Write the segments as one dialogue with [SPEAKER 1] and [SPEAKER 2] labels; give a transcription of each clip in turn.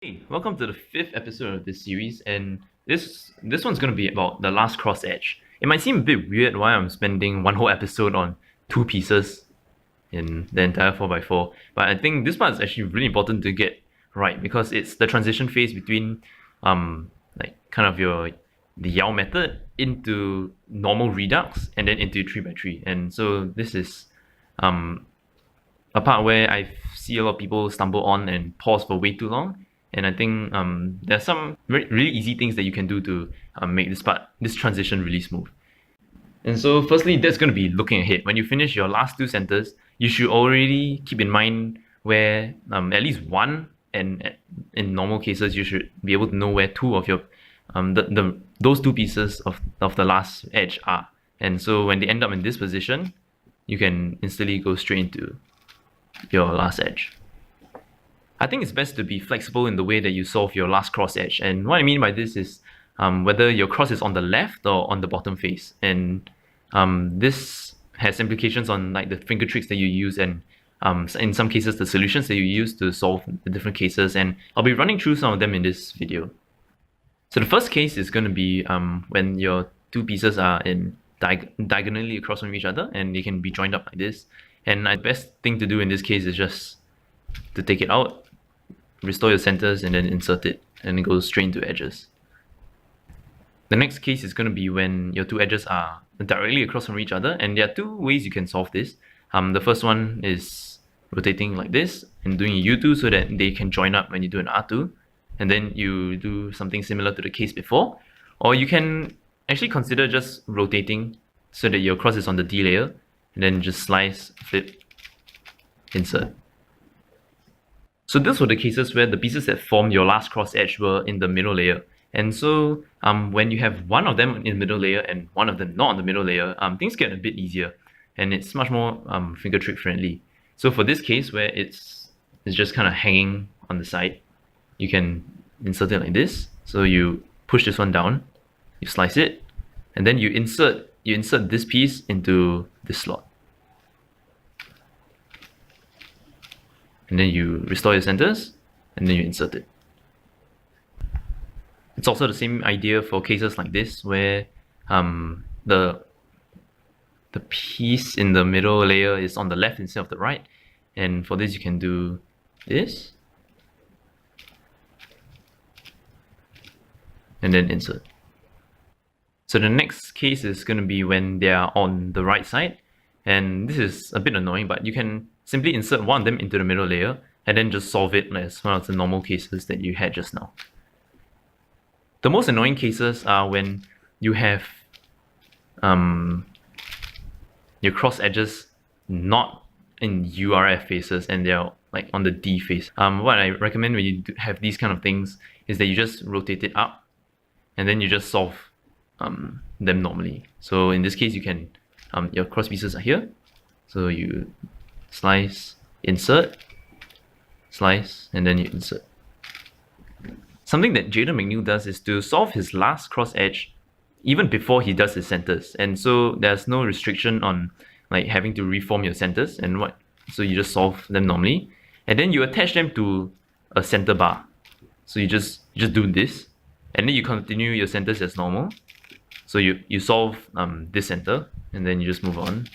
[SPEAKER 1] Hey, welcome to the fifth episode of this series, and this one's going to be about the last cross edge. It might seem a bit weird why I'm spending one whole episode on two pieces in the entire 4x4, but I think this part is actually really important to get right because it's the transition phase between like kind of the Yao method into normal redux and then into 3x3. And so this is um a part where I see a lot of people stumble on and pause for way too long. And I think there's some really easy things that you can do to make this transition really smooth. And so firstly, that's going to be looking ahead. When you finish your last two centers, you should already keep in mind where at least one, and in normal cases, you should be able to know where two of your those two pieces of the last edge are. And so when they end up in this position, you can instantly go straight into your last edge. I think it's best to be flexible in the way that you solve your last cross edge. And what I mean by this is whether your cross is on the left or on the bottom face. And this has implications on like the finger tricks that you use and in some cases the solutions that you use to solve the different cases. And I'll be running through some of them in this video. So the first case is going to be when your two pieces are in diagonally across from each other and they can be joined up like this. And the best thing to do in this case is just to take it out, restore your centers, and then insert it, and it goes straight into edges. The next case is going to be when your two edges are directly across from each other, and there are two ways you can solve this. The first one is rotating like this and doing a U2 so that they can join up when you do an R2, and then you do something similar to the case before. Or you can actually consider just rotating so that your cross is on the D layer, and then just slice, flip, insert. So these were the cases where the pieces that formed your last cross edge were in the middle layer. And so when you have one of them in the middle layer and one of them not on the middle layer, things get a bit easier and it's much more finger trick friendly. So for this case where it's just kind of hanging on the side, you can insert it like this. So you push this one down, you slice it, and then you insert this piece into this slot. And then you restore your centers, and then you insert it. It's also the same idea for cases like this, where the piece in the middle layer is on the left instead of the right. And for this, you can do this, and then insert. So the next case is going to be when they are on the right side. And this is a bit annoying, but you can simply insert one of them into the middle layer and then just solve it as one of the normal cases that you had just now. The most annoying cases are when you have your cross edges not in URF faces and they're like on the D face. What I recommend when you have these kind of things is that you just rotate it up and then you just solve them normally. So in this case, you can your cross pieces are here, so you slice, insert, slice, and then you insert. Something that Jaden McNeil does is to solve his last cross edge even before he does his centers, and so there's no restriction on like having to reform your centers so you just solve them normally, and then you attach them to a center bar. So you just do this, and then you continue your centers as normal. So you solve this center, and then you just move on.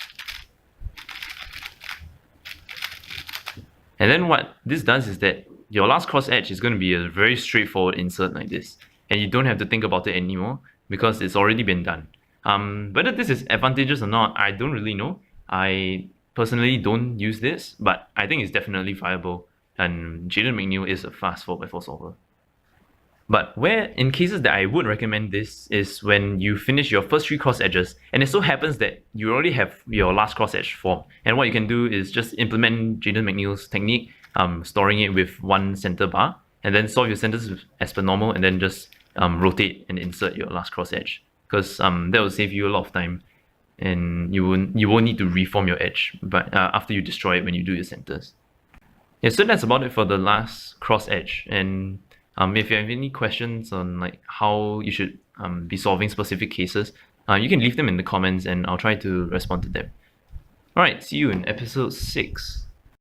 [SPEAKER 1] And then what this does is that your last cross edge is going to be a very straightforward insert like this. And you don't have to think about it anymore because it's already been done. Whether this is advantageous or not, I don't really know. I personally don't use this, but I think it's definitely viable. And Jaden McNeil is a fast 4x4 solver. But where in cases that I would recommend this is when you finish your first three cross edges and it so happens that you already have your last cross edge formed. And what you can do is just implement Jaden McNeil's technique, storing it with one center bar, and then solve your centers as per normal, and then just rotate and insert your last cross edge. Because that will save you a lot of time and you won't need to reform your edge but after you destroy it when you do your centers. Yeah, so that's about it for the last cross edge. And if you have any questions on like how you should be solving specific cases, you can leave them in the comments and I'll try to respond to them. Alright, see you in episode 6.